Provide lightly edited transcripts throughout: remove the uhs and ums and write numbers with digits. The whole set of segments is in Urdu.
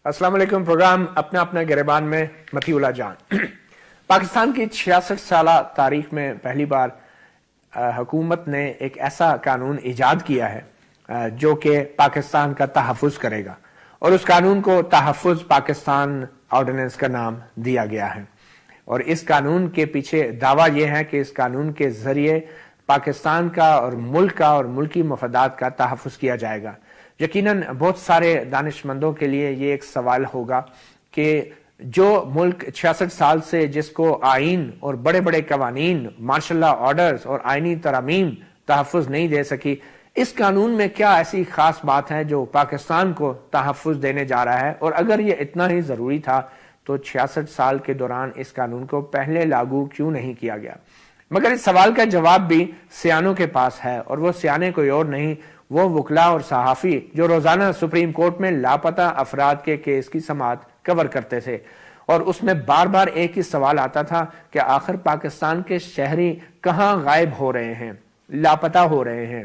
السلام علیکم. پروگرام اپنا اپنا گریبان میں متی اللہ جان. پاکستان کی 66 سالہ تاریخ میں پہلی بار حکومت نے ایک ایسا قانون ایجاد کیا ہے جو کہ پاکستان کا تحفظ کرے گا، اور اس قانون کو تحفظ پاکستان آرڈیننس کا نام دیا گیا ہے. اور اس قانون کے پیچھے دعویٰ یہ ہے کہ اس قانون کے ذریعے پاکستان کا اور ملک کا اور ملکی مفادات کا تحفظ کیا جائے گا. یقیناً بہت سارے دانشمندوں کے لیے یہ ایک سوال ہوگا کہ جو ملک 66 سال سے جس کو آئین اور بڑے بڑے قوانین، مارشل لا آرڈرز اور آئینی ترامیم تحفظ نہیں دے سکی، اس قانون میں کیا ایسی خاص بات ہے جو پاکستان کو تحفظ دینے جا رہا ہے؟ اور اگر یہ اتنا ہی ضروری تھا تو 66 سال کے دوران اس قانون کو پہلے لاگو کیوں نہیں کیا گیا؟ مگر اس سوال کا جواب بھی سیانوں کے پاس ہے، اور وہ سیانے کوئی اور نہیں، وہ وکلاء اور صحافی جو روزانہ سپریم کورٹ میں لاپتہ افراد کے کیس کی سماعت کور کرتے تھے. اور اس میں بار بار ایک ہی سوال آتا تھا کہ آخر پاکستان کے شہری کہاں غائب ہو رہے ہیں، لاپتہ ہو رہے ہیں.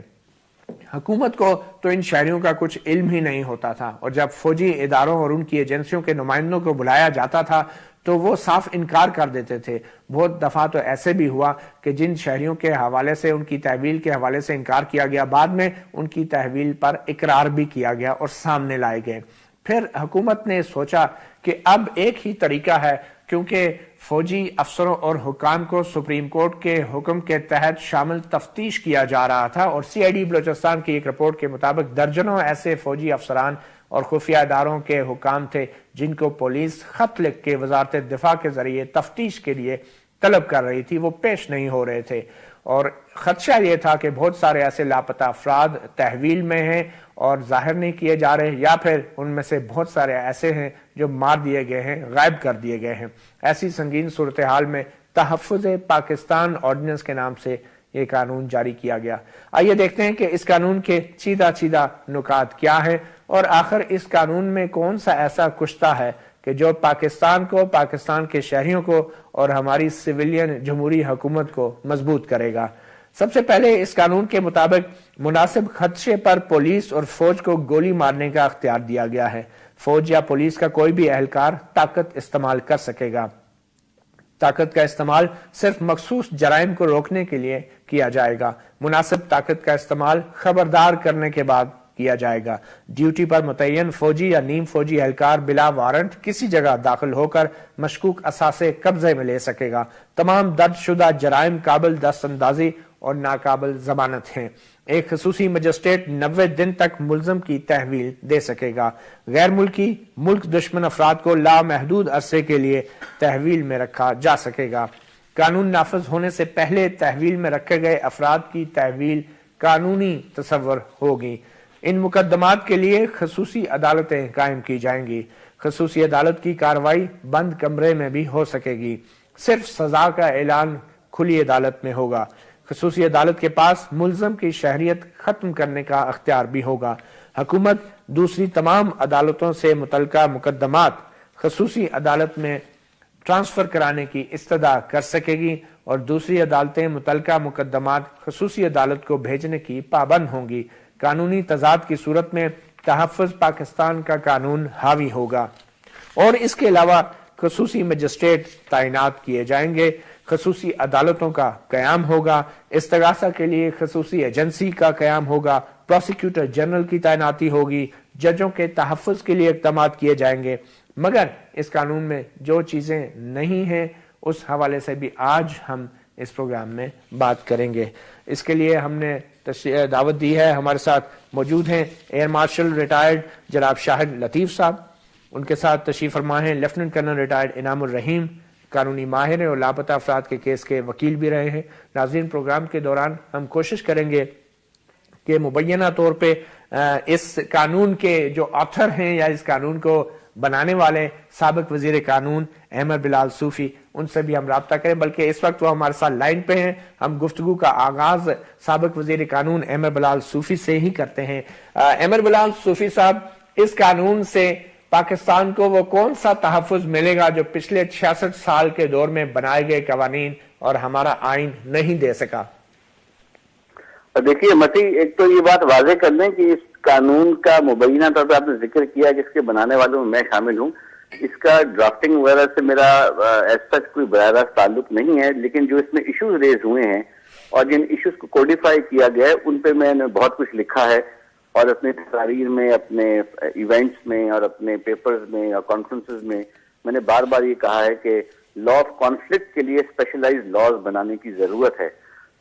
حکومت کو تو ان شہریوں کا کچھ علم ہی نہیں ہوتا تھا، اور جب فوجی اداروں اور ان کی ایجنسیوں کے نمائندوں کو بلایا جاتا تھا تو وہ صاف انکار کر دیتے تھے. بہت دفعہ تو ایسے بھی ہوا کہ جن شہریوں کے حوالے سے، ان کی تحویل کے حوالے سے انکار کیا گیا، بعد میں ان کی تحویل پر اقرار بھی کیا گیا اور سامنے لائے گئے. پھر حکومت نے سوچا کہ اب ایک ہی طریقہ ہے، کیونکہ فوجی افسروں اور حکام کو سپریم کورٹ کے حکم کے تحت شامل تفتیش کیا جا رہا تھا، اور سی آئی ڈی بلوچستان کی ایک رپورٹ کے مطابق درجنوں ایسے فوجی افسران اور خفیہ اداروں کے حکام تھے جن کو پولیس خط لکھ کے وزارت دفاع کے ذریعے تفتیش کے لیے طلب کر رہی تھی، وہ پیش نہیں ہو رہے تھے. اور خدشہ یہ تھا کہ بہت سارے ایسے لاپتہ افراد تحویل میں ہیں اور ظاہر نہیں کیے جا رہے، یا پھر ان میں سے بہت سارے ایسے ہیں جو مار دیے گئے ہیں، غائب کر دیے گئے ہیں. ایسی سنگین صورتحال میں تحفظ پاکستان آرڈیننس کے نام سے یہ قانون جاری کیا گیا. آئیے دیکھتے ہیں کہ اس قانون کے چیدہ نکات کیا ہیں، اور آخر اس قانون میں کون سا ایسا کشتہ ہے کہ جو پاکستان کو، پاکستان کے شہریوں کو اور ہماری سویلین جمہوری حکومت کو مضبوط کرے گا. سب سے پہلے اس قانون کے مطابق مناسب خدشے پر پولیس اور فوج کو گولی مارنے کا اختیار دیا گیا ہے. فوج یا پولیس کا کوئی بھی اہلکار طاقت استعمال کر سکے گا. طاقت کا استعمال صرف مخصوص جرائم کو روکنے کے لیے کیا جائے گا. مناسب طاقت کا استعمال خبردار کرنے کے بعد کیا جائے گا. ڈیوٹی پر متعین فوجی یا نیم فوجی اہلکار بلا وارنٹ کسی جگہ داخل ہو کر مشکوک اثاثے قبضے میں لے سکے گا. تمام درج شدہ جرائم قابل دست اندازی اور ناقابل ضمانت ہیں. ایک خصوصی مجسٹریٹ 90 دن تک ملزم کی تحویل دے سکے گا. غیر ملکی ملک دشمن افراد کو لامحدود عرصے کے لیے تحویل میں رکھا جا سکے گا. قانون نافذ ہونے سے پہلے تحویل میں رکھے گئے افراد کی تحویل قانونی تصور ہوگی. ان مقدمات کے لیے خصوصی عدالتیں قائم کی جائیں گی. خصوصی عدالت کی کارروائی بند کمرے میں بھی ہو سکے گی. صرف سزا کا اعلان کھلی عدالت میں ہوگا. خصوصی عدالت کے پاس ملزم کی شہریت ختم کرنے کا اختیار بھی ہوگا. حکومت دوسری تمام عدالتوں سے متعلقہ مقدمات خصوصی عدالت میں ٹرانسفر کرانے کی استدعا کر سکے گی، اور دوسری عدالتیں متعلقہ مقدمات خصوصی عدالت کو بھیجنے کی پابند ہوں گی. قانونی تضاد کی صورت میں تحفظ پاکستان کا قانون حاوی ہوگا، اور اس کے علاوہ خصوصی مجسٹریٹ تعینات کیے جائیں گے. خصوصی عدالتوں کا قیام ہوگا. استغاثہ کے لیے خصوصی ایجنسی کا قیام ہوگا. پروسیکیوٹر جنرل کی تعیناتی ہوگی. ججوں کے تحفظ کے لیے اقدامات کیے جائیں گے. مگر اس قانون میں جو چیزیں نہیں ہیں اس حوالے سے بھی آج ہم اس پروگرام میں بات کریں گے. اس کے لیے ہم نے دعوت دی ہے. ہمارے ساتھ موجود ہیں ایئر مارشل ریٹائرڈ جناب شاہد لطیف صاحب. ان کے ساتھ تشریف فرما ہیں لیفٹیننٹ کرنل ریٹائرڈ انعام الرحیم، قانونی ماہر اور لاپتہ افراد کے کیس کے وکیل بھی رہے ہیں. ناظرین، پروگرام کے دوران ہم کوشش کریں گے کہ مبینہ طور پہ اس قانون کے جو آتھر ہیں یا اس قانون کو بنانے والے سابق وزیر قانون احمد بلال صوفی، ان سے بھی ہم رابطہ کریں، بلکہ اس وقت وہ ہمارے ساتھ لائن پہ ہیں. ہم گفتگو کا آغاز سابق وزیر قانون احمد بلال صوفی سے ہی کرتے ہیں. احمد بلال صوفی صاحب، اس قانون سے پاکستان کو وہ کون سا تحفظ ملے گا جو پچھلے 66 سال کے دور میں بنائے گئے قوانین اور ہمارا آئین نہیں دے سکا؟ دیکھیے متی، ایک تو یہ بات واضح کر دیں کہ اس قانون کا مبینہ طور پہ آپ نے ذکر کیا کہ اس کے بنانے والوں میں شامل ہوں. اس کا ڈرافٹنگ وغیرہ سے میرا ایز سچ کوئی براہ راست تعلق نہیں ہے، لیکن جو اس میں ایشوز ریز ہوئے ہیں اور جن ایشوز کو کوڈیفائی کیا گیا ہے ان پہ میں نے بہت کچھ لکھا ہے، اور اپنے تقاریر میں، اپنے ایونٹس میں اور اپنے پیپرز میں اور کانفرنسز میں نے بار بار یہ کہا ہے کہ لا آف کانفلکٹ کے لیے اسپیشلائز لاز بنانے کی ضرورت ہے،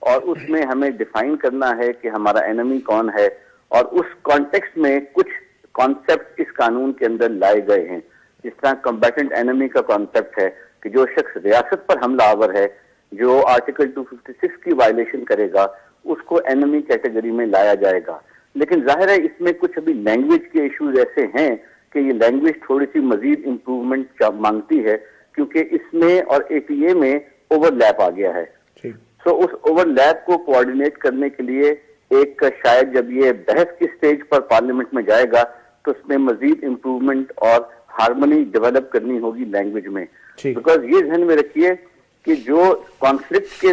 اور اس میں ہمیں ڈیفائن کرنا ہے کہ ہمارا اینمی کون ہے، اور اس کانٹیکسٹ میں کچھ کانسیپٹ اس قانون کے اندر لائے گئے ہیں. جس طرح کمبیٹنٹ اینمی کا کانسیپٹ ہے کہ جو شخص ریاست پر حملہ آور ہے، جو آرٹیکل 256 کی وائلیشن کرے گا، اس کو اینمی کیٹیگری میں لایا جائے گا. لیکن ظاہر ہے اس میں کچھ ابھی لینگویج کے ایشوز ایسے ہیں کہ یہ لینگویج تھوڑی سی مزید امپروومنٹ مانگتی ہے، کیونکہ اس میں اور اے ٹی اے میں اوور لیپ آ گیا ہے. سو اس اوور لیپ کو کوآرڈینیٹ کرنے کے لیے ایک شاید جب یہ بحث کی سٹیج پر پارلیمنٹ میں جائے گا تو اس میں مزید امپروومنٹ اور ہارمونی ڈیولپ کرنی ہوگی لینگویج میں. بیکاز یہ ذہن میں رکھیے کہ جو کانفلکٹ کے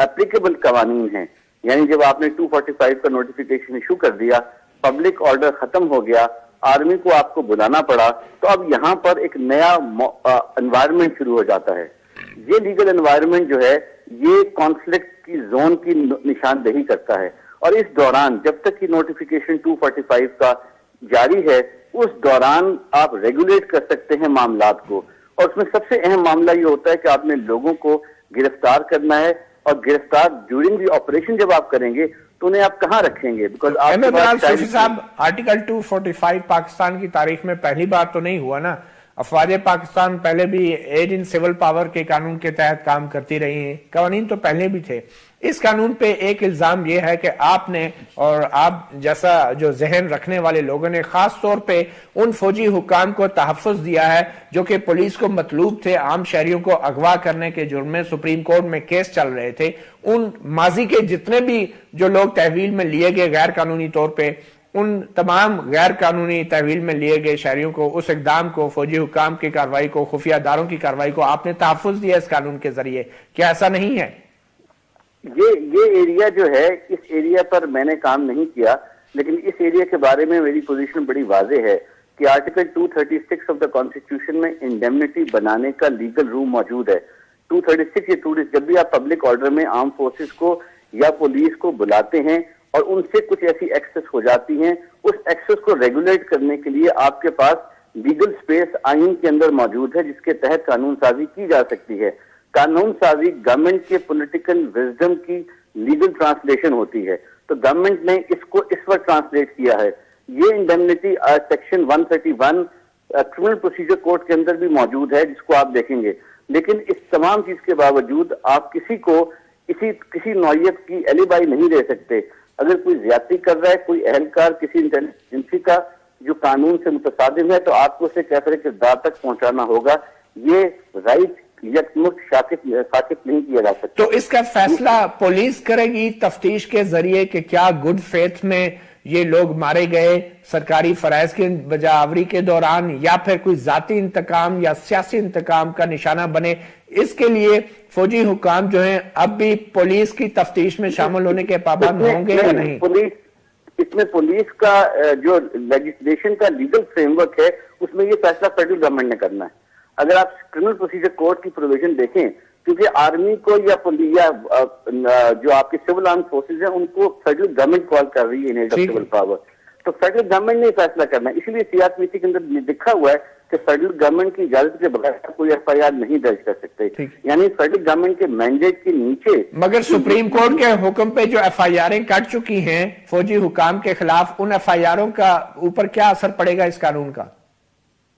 اپلیکیبل قوانین ہیں، یعنی جب آپ نے 245 کا نوٹیفیکیشن ایشو کر دیا، پبلک آرڈر ختم ہو گیا، آرمی کو آپ کو بلانا پڑا، تو اب یہاں پر ایک نیا انوائرمنٹ شروع ہو جاتا ہے. یہ لیگل انوائرمنٹ جو ہے یہ کانفلکٹ کی زون کی نشاندہی کرتا ہے، اور اس دوران جب تک کہ نوٹیفیکیشن 245 کا جاری ہے اس دوران آپ ریگولیٹ کر سکتے ہیں معاملات کو. اور اس میں سب سے اہم معاملہ یہ ہوتا ہے کہ آپ نے لوگوں کو گرفتار کرنا ہے، اور گرفتار ڈیورنگ دی آپریشن جب آپ کریں گے تو انہیں آپ کہاں رکھیں گے؟ بیکاز صاحب آرٹیکل 245 پاکستان کی تاریخ میں پہلی بار تو نہیں ہوا نا. افواج پاکستان پہلے بھی ایڈ ان سول پاور کے قانون کے تحت کام کرتی رہی ہیں، قوانین تو پہلے بھی تھے. اس قانون پہ ایک الزام یہ ہے کہ آپ نے اور آپ جیسا جو ذہن رکھنے والے لوگوں نے خاص طور پہ ان فوجی حکام کو تحفظ دیا ہے جو کہ پولیس کو مطلوب تھے عام شہریوں کو اغوا کرنے کے جرم میں. سپریم کورٹ میں کیس چل رہے تھے، ان ماضی کے جتنے بھی جو لوگ تحویل میں لیے گئے غیر قانونی طور پہ، ان تمام غیر قانونی تحویل میں لیے گئے شہریوں کو، اس اقدام کو، فوجی حکام کی کارروائی کو، خفیہ اداروں کی کارروائی کو آپ نے تحفظ دیا اس قانون کے ذریعے. کیا ایسا نہیں ہے؟ یہ ایریا جو ہے، اس ایریا پر میں نے کام نہیں کیا، لیکن اس ایریا کے بارے میں میری پوزیشن بڑی واضح ہے کہ آرٹیکل 236 آف دا کانسٹیٹیوشن میں انڈیمنیٹی بنانے کا لیگل روم موجود ہے. 236 یا 2 جب بھی آپ پبلک آرڈر میں آرم فورسز کو یا پولیس کو بلاتے ہیں اور ان سے کچھ ایسی ایکسس ہو جاتی ہیں، اس ایکسس کو ریگولیٹ کرنے کے لیے آپ کے پاس لیگل سپیس آئین کے اندر موجود ہے جس کے تحت قانون سازی کی جا سکتی ہے. قانون سازی گورنمنٹ کے پولیٹیکل وزڈم کی لیگل ٹرانسلیشن ہوتی ہے، تو گورنمنٹ نے اس کو اس وقت ٹرانسلیٹ کیا ہے. یہ indemnity section 131 criminal procedure code کے اندر بھی موجود ہے جس کو آپ دیکھیں گے. لیکن اس تمام چیز کے باوجود آپ کسی کو کسی نوعیت کی ایلیبائی نہیں دے سکتے. اگر کوئی زیادتی کر رہا ہے، کوئی اہلکار کسی انٹیلیجنس ایجنسی کا جو قانون سے متصادم ہے، تو آپ کو اسے کیفر کردار تک پہنچانا ہوگا. یہ رائٹ یکمک ساکت نہیں کیا جا سکتا. تو اس کا فیصلہ پولیس کرے گی تفتیش کے ذریعے کہ کیا گڈ فیتھ میں یہ لوگ مارے گئے سرکاری فرائض کی بجا آوری کے دوران، یا پھر کوئی ذاتی انتقام یا سیاسی انتقام کا نشانہ بنے. اس کے لیے فوجی حکام جو ہیں اب بھی پولیس کی تفتیش میں شامل ہونے کے پابند ہوں گے یا نہیں؟ اس میں پولیس کا جو لیجسلیشن کا لیگل فریم ورک ہے اس میں یہ فیصلہ فیڈرل گورنمنٹ نے کرنا ہے. اگر آپ کرمنل پروسیجر کوڈ کی پروویژن دیکھیں، کیونکہ آرمی کو یا جو آپ کے سول آرم فورسز ہیں ان کو فیڈرل گورنمنٹ کال کر رہی ہے انہیریٹ آف سول پاور، تو فیڈرل گورنمنٹ نے فیصلہ کرنا ہے. اس لیے سی آر پی سی کے اندر لکھا ہوا ہے کہ فیڈرل گورنمنٹ کی اجازت کے بغیر کوئی ایف آئی آر نہیں درج کر سکتے، یعنی فیڈرل گورنمنٹ کے مینڈیٹ کے نیچے. مگر سپریم کورٹ کے حکم پہ جو ایف آئی آریں کٹ چکی ہیں فوجی حکام کے خلاف، ان ایف آئی آروں کا اوپر کیا اثر پڑے گا اس قانون کا؟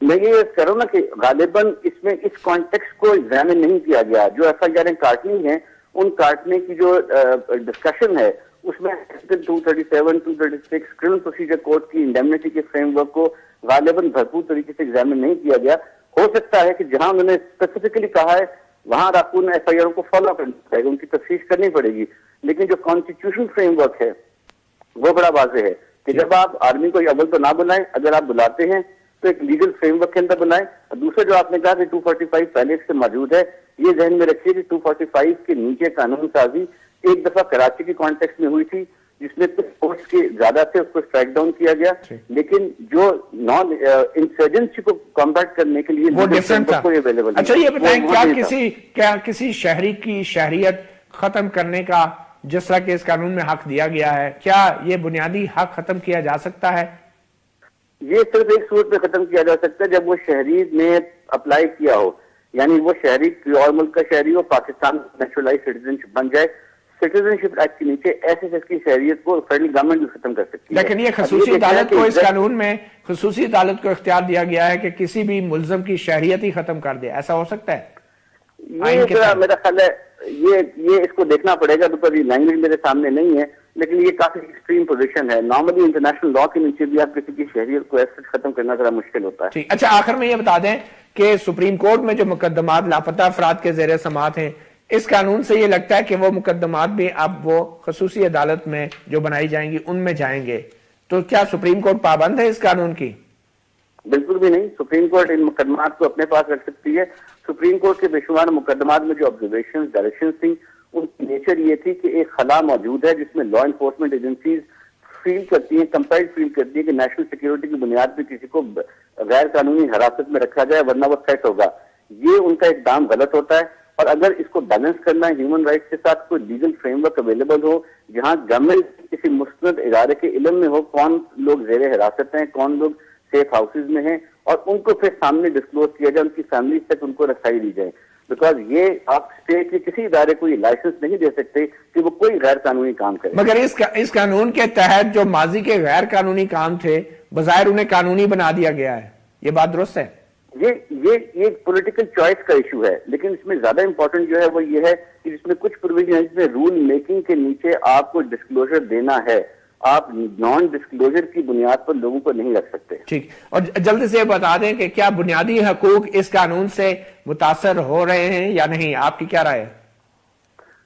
میں یہ کروں نا کہ غالباً اس میں اس کانٹیکسٹ کو ایگزامن نہیں کیا گیا. جو ایف آئی آریں کاٹنی ہیں ان کاٹنے کی جو ڈسکشن ہے اس میں 237 236 کرمنل پروسیجر کوڈ کی انڈیمنیٹی کے فریم ورک کو غالباً بھرپور طریقے سے ایگزامن نہیں کیا گیا. ہو سکتا ہے کہ جہاں انہوں نے اسپیسیفکلی کہا ہے وہاں آپ ان ایف آئی آروں کو فالو کرنا پڑے گا، ان کی تفتیش کرنی پڑے گی. لیکن جو کانسٹیٹیوشن فریم ورک ہے وہ بڑا واضح ہے کہ جب آپ آرمی کو اول تو نہ بلائیں، اگر آپ بلاتے ہیں تو ایک لیگل فریم ورک کے اندر بنائیں. اور دوسرا جو آپ نے کہا کہ 245 پہلے سے موجود ہے، یہ ذہن میں رکھیے کہ 245 کے نیچے قانون سازی ایک دفعہ کراچی کی کانٹیکسٹ میں ہوئی تھی، جس میں کچھ پوسٹ کے زیادہ تھے اس کو اسٹرائک ڈاؤن کیا گیا, لیکن جو نان انسرجنسی کو کمبیٹ کرنے کے لیے وہ ڈفرنٹ تھا. اچھا یہ بتائیں کیا کسی شہری کی شہریت ختم کرنے کا جس طرح کہ اس قانون میں حق دیا گیا ہے, کیا یہ بنیادی حق ختم کیا جا سکتا ہے؟ یہ صرف ایک صورت میں ختم کیا جا سکتا ہے جب وہ شہری نے اپلائی کیا ہو, یعنی وہ شہری کوئی اور ملک کا شہری ہو, پاکستان نیچرلائز سٹیزن شپ بن جائے. سٹیزن شپ ایکٹ کے نیچے ایسے شخص کی شہریت کو فیڈرل گورنمنٹ بھی ختم کر سکتی ہے. لیکن یہ خصوصی عدالت کو اس قانون میں خصوصی عدالت کو اختیار دیا گیا ہے کہ کسی بھی ملزم کی شہریت ہی ختم کر دے, ایسا ہو سکتا ہے؟ یہ میرا خیال ہے یہ اس کو دیکھنا پڑے گا, تو لینگویج میرے سامنے نہیں ہے, لیکن یہ کافی ایکسٹریم پوزیشن ہے. نارملی انٹرنیشنل لا کے نیچے بھی آپ کسی کی شہریت کو ایسے ختم کرنا ذرا مشکل ہوتا ہے. اچھا آخر میں یہ بتا دیں کہ سپریم کورٹ میں جو مقدمات لاپتہ افراد کے زیر سماعت ہیں, اس قانون سے یہ لگتا ہے کہ وہ مقدمات بھی اب وہ خصوصی عدالت میں جو بنائی جائیں گی ان میں جائیں گے, تو کیا سپریم کورٹ پابند ہے اس قانون کی؟ بالکل بھی نہیں. سپریم کورٹ ان مقدمات کو اپنے پاس رکھ سکتی ہے. سپریم کورٹ کے بے شمار مقدمات میں جو آبزرویشن ڈائریکشن تھی ان کی نیچر یہ تھی کہ ایک خلا موجود ہے جس میں لا انفورسمنٹ ایجنسیز فیل کرتی ہیں, کمپیلڈ فیل کرتی ہیں کہ نیشنل سیکیورٹی کی بنیاد پہ کسی کو غیر قانونی حراست میں رکھا جائے ورنہ وہ تھریٹ ہوگا. یہ ان کا اقدام غلط ہوتا ہے, اور اگر اس کو بیلنس کرنا ہے ہیومن رائٹس کے ساتھ کوئی لیگل فریم ورک اویلیبل ہو جہاں گورنمنٹ کسی مستند ادارے کے علم میں ہو کون لوگ زیر حراست ہیں, کون لوگ سیف ہاؤسز میں ہیں, اور ان کو پھر سامنے ڈسکلوز کیا جائے, ان کی فیملیز تک ان کو رسائی دی جائے. بیکاز یہ آپ اسٹیٹ کے کسی ادارے کو یہ لائسنس نہیں دے سکتے کہ وہ کوئی غیر قانونی کام کرے. مگر اس قانون کے تحت جو ماضی کے غیر قانونی کام تھے بظاہر انہیں قانونی بنا دیا گیا ہے, یہ بات درست ہے؟ یہ پولیٹیکل چوائس کا ایشو ہے, لیکن اس میں زیادہ امپورٹنٹ جو ہے وہ یہ ہے کہ جس میں کچھ پروویژن ہے جس میں رول میکنگ کے نیچے آپ کو ڈسکلوزر دینا ہے, آپ نان ڈسکلوزر کی بنیاد پر لوگوں کو نہیں رکھ سکتے. ٹھیک, اور جلدی سے بتا دیں کہ کیا بنیادی حقوق اس قانون سے متاثر ہو رہے ہیں یا نہیں, آپ کی کیا رائے ہے؟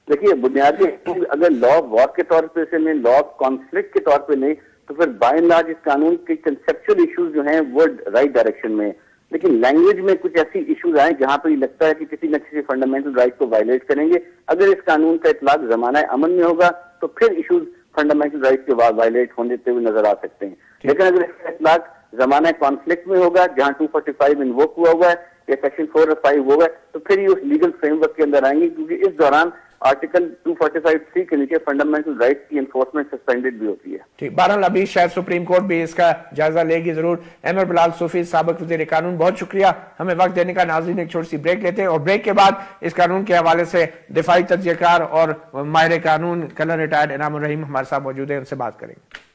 دیکھیے بنیادی حقوق اگر لا آف وار کے طور پہ سے لا آف کانفلکٹ کے طور پہ نہیں تو پھر بائی اینڈ لارج اس قانون کے کنسپچل ایشوز جو ہیں وہ رائٹ ڈائریکشن میں, لیکن لینگویج میں کچھ ایسی ایشوز آئیں جہاں پہ یہ لگتا ہے کہ کسی نہ کسی فنڈامنٹل رائٹ کو وائلیٹ کریں گے. اگر اس قانون کا اطلاق زمانہ امن میں ہوگا تو پھر ایشوز فنڈامنٹل رائٹ کے وائلیٹ ہونے ہوئے نظر آ سکتے ہیں, لیکن اگر اس کا اطلاق زمانہ کانفلکٹ میں ہوگا جہاں 245 انووک ہوا ہوا ہے یا سیکشن 4 اور 5 ہوا ہے تو پھر یہ اس لیگل فریم ورک کے اندر آئیں گے, کیونکہ اس دوران آرٹیکل 245(3) کے نیچے فنڈامنٹل رائٹ کی انفورسمنٹ سسپینڈڈ بھی ہوتی ہے. ٹھیک, بہرحال ابھی شاید سپریم کورٹ بھی اس کا جائزہ لے گی ضرور. احمد بلال صوفی سابق وزیر قانون, بہت شکریہ ہمیں وقت دینے کا. ناظرین ایک چھوٹی سی بریک لیتے ہیں اور بریک کے بعد اس قانون کے حوالے سے دفاعی تجزیہ کار اور ماہر قانون کلر ریٹائرڈ انعام الرحیم ہمارے ساتھ موجود ہیں, ان سے بات کریں گے.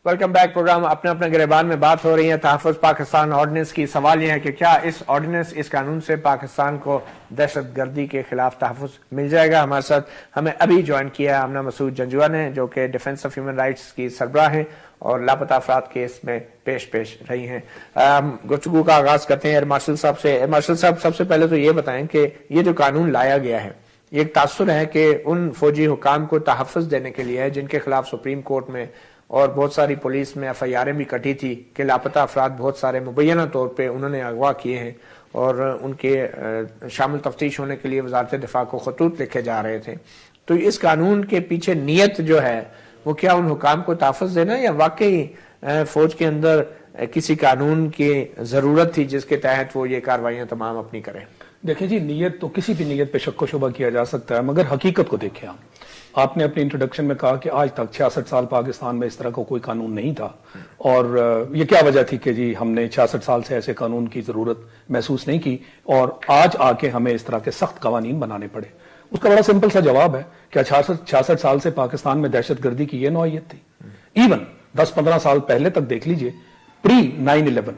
Welcome back. پروگرام اپنے اپنے گریبان میں بات ہو رہی ہے تحفظ پاکستان آرڈیننس کی. سوال یہ ہے کہ کیا اس آرڈیننس اس قانون سے پاکستان کو دہشت گردی کے خلاف تحفظ مل جائے گا؟ ہمارے ساتھ ہمیں ابھی جوائن کیا ہے آمنہ مسعود جنجوعہ نے, جو کہ ڈیفنس آف ہیومن رائٹس کی سربراہ ہیں اور لاپتہ افراد کیس میں پیش رہی ہیں. گفتگو کا آغاز کرتے ہیں ایئر مارشل صاحب سے. ایئر مارشل صاحب سب سے پہلے تو یہ بتائیں کہ یہ جو قانون لایا گیا ہے یہ ایک تاثر ہے کہ ان فوجی حکام کو تحفظ دینے کے لیے ہے جن کے خلاف سپریم کورٹ میں اور بہت ساری پولیس میں ایف آئی آریں بھی کٹی تھی کہ لاپتہ افراد بہت سارے مبینہ طور پہ انہوں نے اغوا کیے ہیں اور ان کے شامل تفتیش ہونے کے لیے وزارت دفاع کو خطوط لکھے جا رہے تھے. تو اس قانون کے پیچھے نیت جو ہے وہ کیا ان حکام کو تحفظ دینا یا واقعی فوج کے اندر کسی قانون کی ضرورت تھی جس کے تحت وہ یہ کاروائیاں تمام اپنی کریں؟ دیکھیں جی, نیت تو کسی بھی نیت پہ شک و شبہ کیا جا سکتا ہے, مگر حقیقت کو دیکھیں. آپ نے اپنی انٹروڈکشن میں کہا کہ آج تک 66 سال پاکستان میں اس طرح کا کوئی قانون نہیں تھا, اور یہ کیا وجہ تھی کہ جی ہم نے 66 سال سے ایسے قانون کی ضرورت محسوس نہیں کی اور آج آ کے ہمیں اس طرح کے سخت قوانین بنانے پڑے. اس کا بڑا سمپل سا جواب ہے کہ 66 سال سے پاکستان میں دہشت گردی کی یہ نوعیت تھی. ایون 10-15 سال پہلے تک دیکھ لیجئے, پری 9/11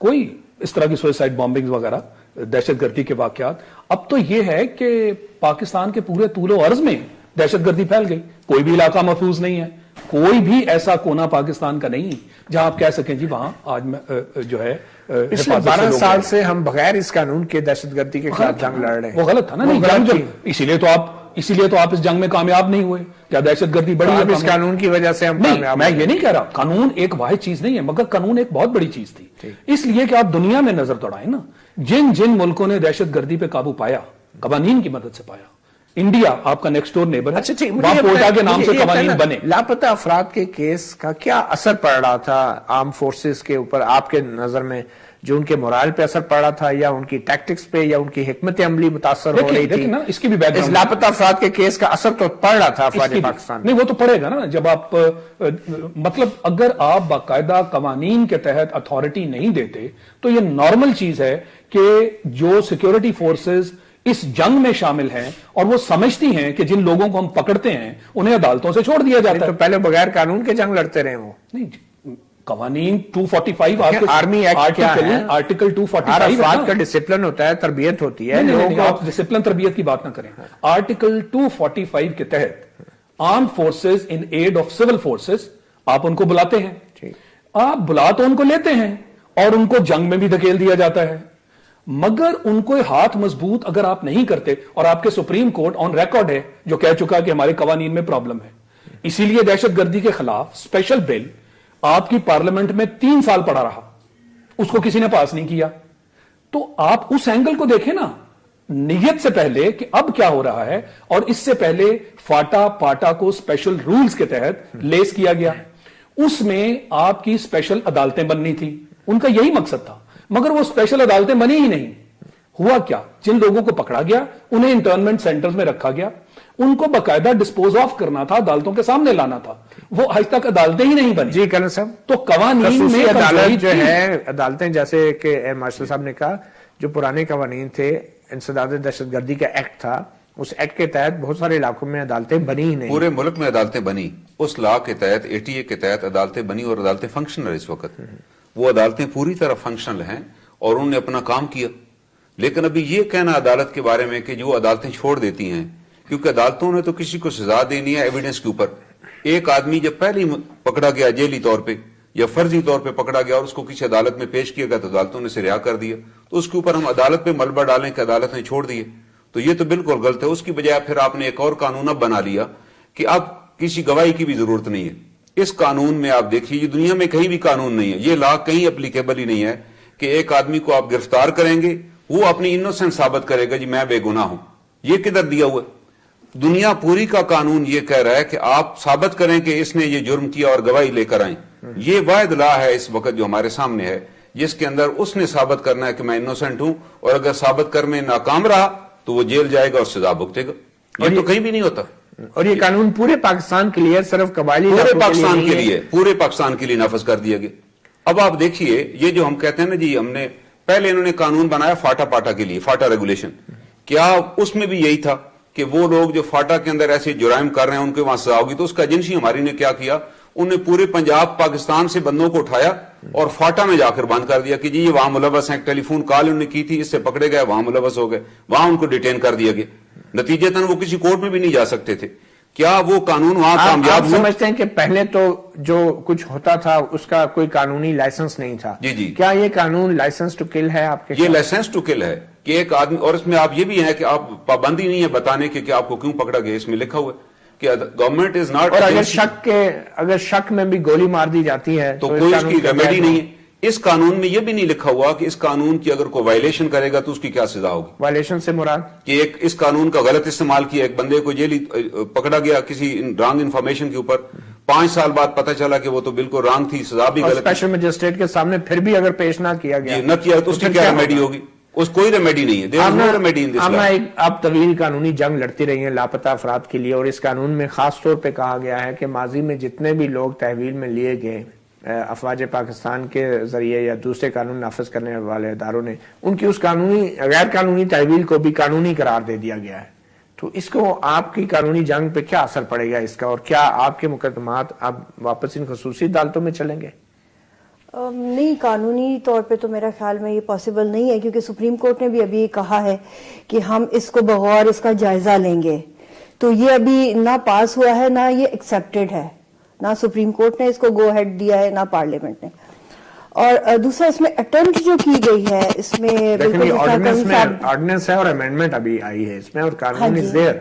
کوئی اس طرح کی سوئسائڈ بامبنگ وغیرہ دہشت گردی کے واقعات. اب تو یہ ہے کہ پاکستان کے پورے طول و عرض میں دہشت گردی پھیل گئی, کوئی بھی علاقہ محفوظ نہیں ہے, کوئی بھی ایسا کونا پاکستان کا نہیں جہاں آپ کہہ سکیں جی وہاں آج جو ہے 12 سال سے ہم بغیر اس قانون کے دہشت گردی کے خلاف جنگ لڑ رہے ہیں. وہ غلط تھا نا, نہیں جنگ, اسی لیے تو آپ اسی لیے تو آپ اس جنگ میں کامیاب نہیں ہوئے. کیا دہشت گردی بڑی ہے؟ اس قانون کی وجہ سے ہم نہیں, کامیاب میں یہ نہیں کہہ رہا. قانون ایک واحد چیز نہیں ہے, مگر قانون ایک بہت بڑی چیز تھی. اس لیے کہ آپ دنیا میں نظر دوڑائیں نا, جن ملکوں نے دہشت گردی پہ قابو پایا قوانین کی مدد سے پایا. انڈیا آپ کا نیکسٹ ڈور نیبر ہے. اچھا ٹھیک, وہاں کوٹا کے نام سے قوانین بنے. لاپتہ افراد کے کیس کا کیا اثر پڑ رہا تھا آرم فورسز کے اوپر آپ کے نظر میں؟ جو ان کے مورال پہ اثر پڑ رہا تھا, یا ان کی ٹیکٹکس پہ, یا ان کی حکمت عملی متاثر ہو رہی تھی؟ اس کی بھی بیک گراؤنڈ, اس لاپتہ افراد کے کیس کا اثر تو پڑ رہا تھا افواج پاکستان. نہیں, وہ تو پڑے گا نا جب آپ, مطلب اگر آپ باقاعدہ قوانین کے تحت اتھارٹی نہیں دیتے تو یہ نارمل چیز ہے کہ جو سیکیورٹی فورسز اس جنگ میں شامل ہیں اور وہ سمجھتی ہیں کہ جن لوگوں کو ہم پکڑتے ہیں انہیں عدالتوں سے چھوڑ دیا جاتا ہے. تو پہلے بغیر قانون کے جنگ لڑتے رہے وہ. نہیں, قوانین 245 آرمی ایکٹ کیا ہے؟ آرٹیکل 245 افراد کا ڈسپلن ہوتا ہے, تربیت ہوتی ہے. آپ ڈسپلن تربیت کی بات نہ کریں. آرٹیکل 245 کے تحت armed forces in aid of civil forces, آپ ان کو بلاتے ہیں, آپ بلا تو ان کو لیتے ہیں اور ان کو جنگ میں بھی دھکیل دیا جاتا ہے, مگر ان کو ہاتھ مضبوط اگر آپ نہیں کرتے, اور آپ کے سپریم کورٹ آن ریکارڈ ہے جو کہہ چکا کہ ہمارے قوانین میں پرابلم ہے. اسی لیے دہشت گردی کے خلاف اسپیشل بل آپ کی پارلیمنٹ میں 3 سال پڑا رہا, اس کو کسی نے پاس نہیں کیا. تو آپ اس اینگل کو دیکھیں نا, نیت سے پہلے کہ اب کیا ہو رہا ہے, اور اس سے پہلے فاٹا پاٹا کو اسپیشل رولز کے تحت لیس کیا گیا. اس میں آپ کی اسپیشل عدالتیں بننی تھی, ان کا یہی مقصد تھا, مگر وہ اسپیشل عدالتیں بنی ہی نہیں. ہوا کیا, جن لوگوں کو پکڑا گیا انہیں انٹرنمنٹ سینٹرز میں رکھا گیا, ان کو باقاعدہ ڈسپوز آف کرنا تھا, عدالتوں کے سامنے لانا تھا, وہ آج تک عدالتیں ہی نہیں بنی. جی کرن صاحب, تو قوانین میں عدالت جو ہے, عدالتیں جیسے کہ مارشل صاحب نے کہا, جو پرانے قوانین تھے, انسداد دہشت گردی کا ایکٹ تھا, اس ایکٹ کے تحت بہت سارے علاقوں میں عدالتیں بنی ہی نہیں. پورے ملک میں عدالتیں بنی, اس لا کے تحت 88 کے تحت عدالتیں بنی, اور عدالتیں فنکشنل اس وقت. وہ عدالتیں پوری طرح فنکشنل ہیں اور انہوں نے اپنا کام کیا. لیکن ابھی یہ کہنا عدالت کے بارے میں کہ جو عدالتیں چھوڑ دیتی ہیں, کیونکہ عدالتوں نے تو کسی کو سزا دینی ہے ایویڈنس کے اوپر. ایک آدمی جب پہلی پکڑا گیا جیلی طور پہ یا فرضی طور پہ پکڑا گیا اور اس کو کسی عدالت میں پیش کیا گیا تو عدالتوں نے اسے رہا کر دیا, تو اس کے اوپر ہم عدالت پہ ملبہ ڈالیں کہ عدالت نے چھوڑ دیے, تو یہ تو بالکل غلط ہے. اس کی بجائے پھر آپ نے ایک اور قانون اب بنا لیا کہ اب کسی گواہی کی بھی ضرورت نہیں ہے. اس قانون میں آپ دیکھیے, یہ دنیا میں کہیں بھی قانون نہیں ہے, یہ لا کہیں اپلیکیبل ہی نہیں ہے کہ ایک آدمی کو آپ گرفتار کریں گے, وہ اپنی انوسنٹ ثابت کرے گا جی میں بے گناہ ہوں. یہ کدھر دیا ہوا ہے؟ دنیا پوری کا قانون یہ کہہ رہا ہے کہ آپ ثابت کریں کہ اس نے یہ جرم کیا اور گواہی لے کر آئیں. یہ واحد لا ہے اس وقت جو ہمارے سامنے ہے, جس کے اندر اس نے ثابت کرنا ہے کہ میں انوسنٹ ہوں, اور اگر ثابت کر میں ناکام رہا تو وہ جیل جائے گا اور سزا بھگتے گا. یہ تو کہیں بھی نہیں ہوتا. اور یہ قانون پورے پاکستان کے لیے, صرف قبائلی پورے پاکستان کے لیے, پورے پاکستان کے لیے نافذ کر دیا گیا. اب آپ دیکھیے, یہ جو ہم کہتے ہیں نا جی, ہم نے پہلے انہوں نے قانون بنایا فاٹا پاٹا کے لیے, فاٹا ریگولیشن, کیا اس میں بھی یہی تھا کہ وہ لوگ جو فاٹا کے اندر ایسے جرائم کر رہے ہیں ان کے وہاں سزا ہوگی؟ تو اس کا ایجنسی ہماری نے کیا کیا, انہوں نے پورے پنجاب پاکستان سے بندوں کو اٹھایا اور فاٹا میں جا کر بند کر دیا کہ جی یہ وہاں ملوث ہیں, ٹیلی فون کال انہوں نے کی تھی, اس سے پکڑے گئے, وہاں ملوث ہو گئے, وہاں ان کو ڈیٹین کر دیا گیا. نتیجتاً وہ کسی کورٹ میں بھی نہیں جا سکتے تھے. کیا وہ قانون وہاں کامیاب ہوا؟ سمجھتے ہیں کہ پہلے تو جو کچھ ہوتا تھا اس کا کوئی قانونی لائسنس نہیں تھا. جی جی. کیا یہ قانون لائسنس ٹو کل ہے آپ کے؟ یہ لائسنس ٹو کل ہے کہ ایک آدمی, اور اس میں آپ یہ بھی ہے کہ آپ پابندی نہیں ہے بتانے کے کہ آپ کو کیوں پکڑا گیا, اس میں لکھا ہوا ہے کہ گورنمنٹ از ناٹ. اور اگر شک میں بھی گولی مار دی جاتی ہے تو کوئی اس کی ریمیڈی نہیں ہے. اس قانون میں یہ بھی نہیں لکھا ہوا کہ اس قانون کی اگر کوئی وائلیشن کرے گا تو اس کی کیا سزا ہوگی. وائلیشن سے مراد کہ ایک اس قانون کا غلط استعمال کیا, ایک بندے کو جیلی پکڑا گیا کسی رانگ انفارمیشن کے اوپر, 5 سال بعد پتہ چلا کہ وہ تو بالکل رانگ تھی, سزا بھی غلط. اسپیشل مجسٹریٹ کے سامنے پھر بھی اگر پیش نہ کیا گیا, نہ کیا تو اس کی کیا ریمیڈی ہوگی؟ اس کوئی ریمیڈی نہیں ہے. آپ طویل قانونی جنگ لڑتی رہی ہیں لاپتہ افراد کے لیے, اور اس قانون میں خاص طور پہ کہا گیا ہے کہ ماضی میں جتنے بھی لوگ تحویل میں لیے گئے افواج پاکستان کے ذریعے یا دوسرے قانون نافذ کرنے والے اداروں نے, ان کی اس قانونی غیر قانونی تحویل کو بھی قانونی قرار دے دیا گیا ہے. تو اس کو آپ کی قانونی جنگ پہ کیا اثر پڑے گا اس کا, اور کیا آپ کے مقدمات اب واپس ان خصوصی عدالتوں میں چلیں گے؟ نہیں, قانونی طور پہ تو میرا خیال میں یہ پاسبل نہیں ہے, کیونکہ سپریم کورٹ نے بھی ابھی کہا ہے کہ ہم اس کو بغور اس کا جائزہ لیں گے. تو یہ ابھی نہ پاس ہوا ہے, نہ یہ ایکسیپٹڈ ہے, نہ سپریم کورٹ نے اس کو گو ہیڈ دیا ہے, نہ پارلیمنٹ نے. اور دوسرا اس میں اٹمپٹ جو کی گئی ہے, اس میں آرڈیننس ہے اور امینڈمنٹ ابھی آئی ہے اس میں, اور قانون از دیئر.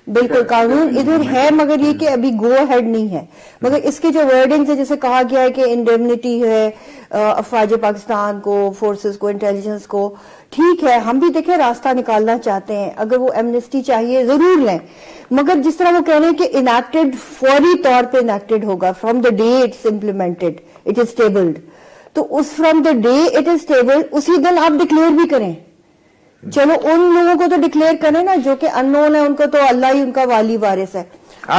بالکل قانون ادھر ہے مگر یہ کہ ابھی گو ہیڈ نہیں ہے. مگر اس کے جو ورڈنگز ہے جیسے کہا گیا ہے کہ انڈیمنیٹی ہے افواج پاکستان کو, فورسز کو, انٹیلیجنس کو, ٹھیک ہے ہم بھی دیکھیں راستہ نکالنا چاہتے ہیں, اگر وہ ایمنسٹی چاہیے ضرور لیں, مگر جس طرح وہ کہہ رہے ہیں کہ انیکٹڈ فوری طور پہ انیکٹڈ ہوگا from the day it's implemented it is tabled, تو اس from the day it is tabled اسی دن آپ ڈکلیئر بھی کریں. چلو ان لوگوں کو تو ڈکلیئر کریں نا جو کہ ان نون ہے, ان کو تو اللہ ہی ان کا والی وارث ہے.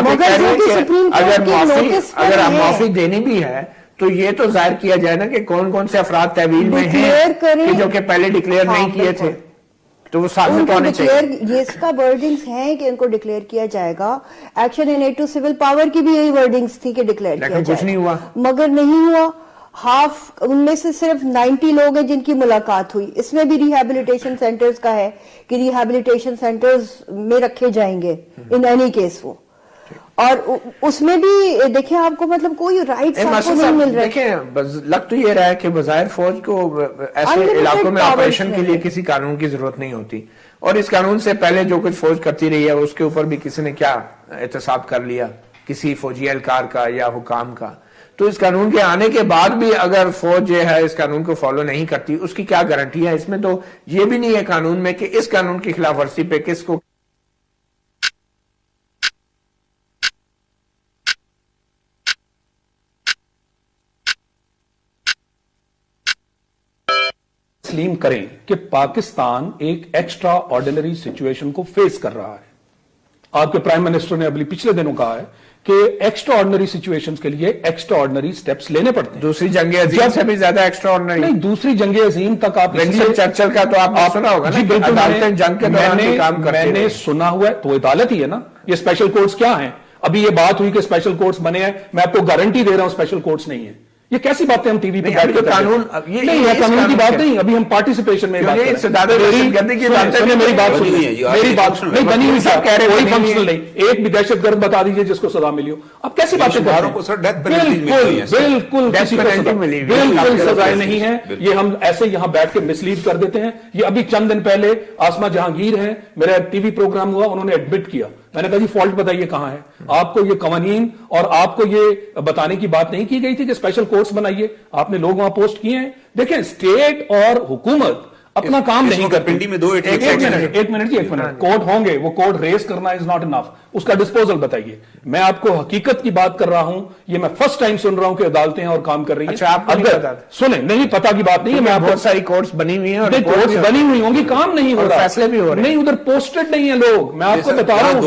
مگر جو کہ سپریم کورٹ کی نوٹس پر اگر معافی دینی بھی ہے تو یہ تو ظاہر کیا جائے نا کہ کون کون سے افراد تحویل میں ہیں جو کہ پہلے ڈکلیئر نہیں کیے تھے, تو وہ سامنے تو آنے چاہیے. یہ اس کا ورڈنگز ہیں کہ ان کو ڈکلیئر کیا جائے گا. Action in aid to civil power کی بھی یہی ورڈنگز تھی کہ ڈکلیئر کیا جائے, کچھ نہیں ہوا, مگر نہیں ہوا. ہاف ان میں سے صرف 90 لوگ ہیں جن کی ملاقات ہوئی. اس میں بھی ریہیبلیٹیشن سینٹرز کا ہے کہ ریہیبلیٹیشن سینٹرز میں رکھے جائیں گے ان اینی کیس وہ, اور اس میں بھی دیکھیں آپ کو مطلب کوئی رائٹس آپ کو نہیں مل رہے. دیکھیں لگ تو یہ رہا ہے کہ بظاہر فوج کو ایسے علاقوں میں آپریشن کے لیے کسی قانون کی ضرورت نہیں ہوتی, اور اس قانون سے پہلے جو کچھ فوج کرتی رہی ہے اس کے اوپر بھی کسی نے کیا احتساب کر لیا کسی فوجی اہلکار کا یا حکام کا. تو اس قانون کے آنے کے بعد بھی اگر فوج جو ہے اس قانون کو فالو نہیں کرتی, اس کی کیا گارنٹی ہے؟ اس میں تو یہ بھی نہیں ہے قانون میں کہ اس قانون کی خلاف ورزی پہ کس کو تسلیم کریں کہ پاکستان ایک ایکسٹرا آرڈینری سچویشن کو فیس کر رہا ہے. آپ کے پرائم منسٹر نے ابھی پچھلے دنوں کہا ہے کہ ایکسٹرا آرڈنری سچویشنز کے لیے ایکسٹرا آرڈنری سٹیپس لینے پڑتے ہیں. دوسری جنگ عظیم سے بھی زیادہ ایکسٹرا آرڈنری نہیں, دوسری جنگ عظیم تک آپ چرچل کا تو آپ نے سنا ہوگا نا, عدالتیں جنگ کے دوران بھی کام کرتی میں نے سنا ہوا ہے, تو عدالت ہی ہے نا. یہ اسپیشل کورٹس کیا ہیں؟ ابھی یہ بات ہوئی کہ اسپیشل کورٹس بنے ہیں, میں آپ کو گارنٹی دے رہا ہوں اسپیشل کورٹس نہیں ہے. یہ کیسی باتیں ہم ٹی وی پہ قانون نہیں ہے, قانون کی بات نہیں, ابھی ہم پارٹیسپیشن میں میری بات سنیے, میری بات نہیں بنی ہوئی کوئی فنکشنل نہیں. ایک بھی دہشت گرد بتا دیجیے جس کو سزا ملی ہو. اب کیسی باتیں کر رہے ہیں؟ بالکل سزائیں نہیں ہیں. یہ ہم ایسے یہاں بیٹھ کے مسلیڈ کر دیتے ہیں. یہ ابھی چند دن پہلے آسما جہانگیر ہیں, میرا ٹی وی پروگرام ہوا, انہوں نے ایڈمٹ کیا. میں نے کہا جی فالٹ بتائیے کہاں ہے؟ آپ کو یہ قوانین اور آپ کو یہ بتانے کی بات نہیں کی گئی تھی کہ اسپیشل کورٹس بنائیے؟ آپ نے لوگ وہاں پوسٹ کیے ہیں. دیکھیں اسٹیٹ اور حکومت اپنا کام نہیں کرتی. پنڈی میں ایک منٹ جی, کورٹ ہوں گے, وہ کورٹ ریز کرنا از ناٹ انف. اس کا ڈسپوزل بتائیے. میں آپ کو حقیقت کی بات کر رہا ہوں. یہ میں فرسٹ ٹائم سن رہا ہوں کہ عدالتیں اور کام کر رہی ہیں. سنیں, نہیں پتا کی بات نہیں ہے. میں بہت ساری کورٹس بنی ہوئی ہیں, کورٹس بنی ہوئی ہوں گی, کام نہیں ہو رہا, فیصلے بھی ہو رہے نہیں, ادھر پوسٹڈ نہیں ہے لوگ. میں آپ کو بتا رہا ہوں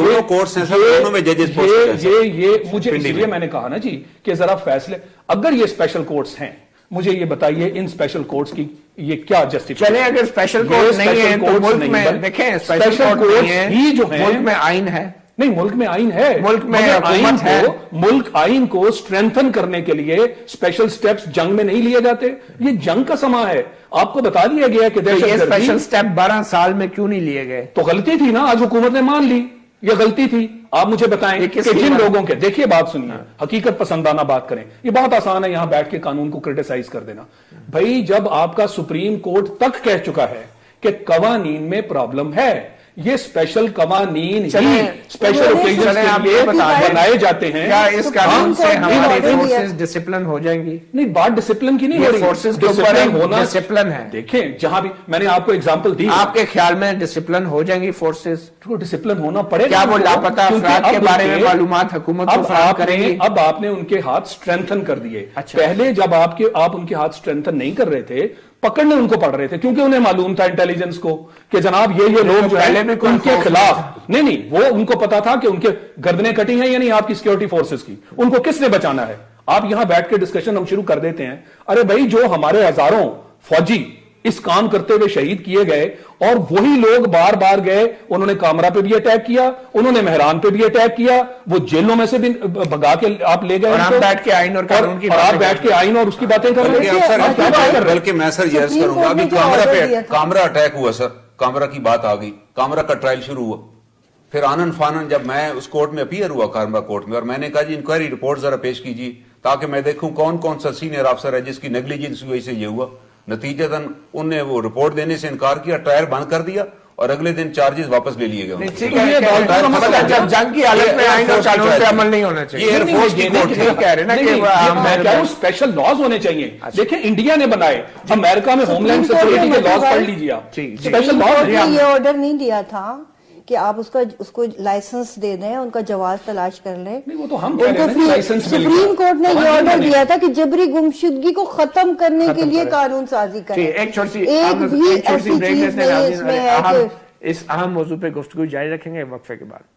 یہ مجھے اس لیے میں نے کہا نا جی کہ ذرا فیصلے, اگر یہ اسپیشل کورٹس ہیں مجھے یہ بتائیے ان اسپیشل کورٹس کی یہ کیا جسٹیفکیشن؟ چلیں اگر اسپیشل کورٹ نہیں ہے تو ملک میں دیکھیں اسپیشل کورٹ ہی جو ہے, ملک میں آئین ہے. نہیں, ملک میں آئین ہے, ملک میں آئین ہے. ملک آئین کو اسٹرینتھن کرنے کے لیے اسپیشل سٹیپس جنگ میں نہیں لیے جاتے. یہ جنگ کا سما ہے. آپ کو بتا دیا گیا کہ یہ اسپیشل سٹیپ 12 سال میں کیوں نہیں لیے گئے؟ تو غلطی تھی نا, آج حکومت نے مان لی یہ غلطی تھی. آپ مجھے بتائیں کہ جن لوگوں کے, دیکھیے بات سنیے, حقیقت پسندانہ بات کریں. یہ بہت آسان ہے یہاں بیٹھ کے قانون کو کرٹیسائز کر دینا. بھائی جب آپ کا سپریم کورٹ تک کہہ چکا ہے کہ قوانین میں پرابلم ہے, یہ اسپیشل قوانین اسپیشل اوکیزنز کے لیے بنائے جاتے ہیں. کیا اس قانون سے ہماری فورسز ڈسپلن ہو جائیں گی؟ نہیں, بات ڈسپلن کی نہیں ہو رہی, فورسز ڈسپلن ہونا ڈسپلن ہے. دیکھیں جہاں بھی میں نے آپ کو ایگزامپل دی, آپ کے خیال میں ڈسپلن ہو جائیں گی فورسز؟ ڈسپلن ہونا پڑے گا. کیا وہ لاپتہ افراد کے بارے میں معلومات حکومت کو فراہم کریں گی؟ اب آپ نے ان کے ہاتھ اسٹرینتھن کر دیے. پہلے جب آپ ان کے ہاتھ اسٹرینتھن نہیں کر رہے تھے, پکڑنے ان کو پڑ رہے تھے, کیونکہ انہیں معلوم تھا انٹیلیجنس کو کہ جناب یہ لوگ جو ہے ان کے خلاف نہیں, وہ ان کو پتا تھا کہ ان کے گردنیں کٹی ہیں یا نہیں آپ کی سیکورٹی فورسز کی, ان کو کس نے بچانا ہے. آپ یہاں بیٹھ کے ڈسکشن ہم شروع کر دیتے ہیں. ارے بھائی جو ہمارے ہزاروں فوجی اس کام کرتے ہوئے شہید کیے گئے, اور وہی لوگ بار بار گئے, انہوں نے کامرا پہ بھی اٹیک کیا, انہوں نے مہران پہ بھی اٹیک کیا, وہ جیلوں میں سے بھی بھگا کے آپ لے گئے, اور آپ بیٹھ کے آئین اور قانون کی آپ بیٹھ کے آئین اور اس کی باتیں کر رہے ہیں. بلکہ میں سر یہ کروں گا, ابھی کامرا اٹیک ہوا سر, کامرا کی بات آ گئی, کامرا کا ٹرائل شروع ہوا, پھر آنن فانن جب میں اس کورٹ میں اپیئر ہوا کامرا کورٹ میں, اور میں نے کہا جی انکوائری رپورٹ ذرا پیش کیجیے تاکہ میں دیکھوں کون کون سا سینئر افسر ہے جس کی نیگلیجنس ہوئی سے یہ ہوا. نتیجتاً ان نے وہ رپورٹ دینے سے انکار کیا, ٹرائل بند کر دیا, اور اگلے دن چارجز واپس لے لیے گئے. ٹھیک ہے, جب جنگ کی حالت میں آئیں گے قانون پہ عمل نہیں ہونا چاہیے. یہ ایئر فورس کی کورٹ ہے. کہہ رہے نا کہ اسپیشل لاز ہونے چاہیے. دیکھیں انڈیا نے بنائے, امریکہ میں ہوم لینڈ سیکورٹی کے لاز پڑھ لیجیے آپ. اسپیشل لاز یہ آرڈر نہیں دیا تھا کہ آپ اس کو لائسنس دے دیں, ان کا جواز تلاش کر لیں. وہ تو ہم کہہ رہے ہیں لائسنس مل گیا. سپریم کورٹ نے یہ آرڈر دیا تھا کہ جبری گمشدگی کو ختم کرنے کے لیے قانون سازی کریں. ایک چھوٹی بھی ایسی چیز نہیں اس میں ہے کہ اس اہم موضوع پہ گفتگو جاری رکھیں گے وقفے کے بعد.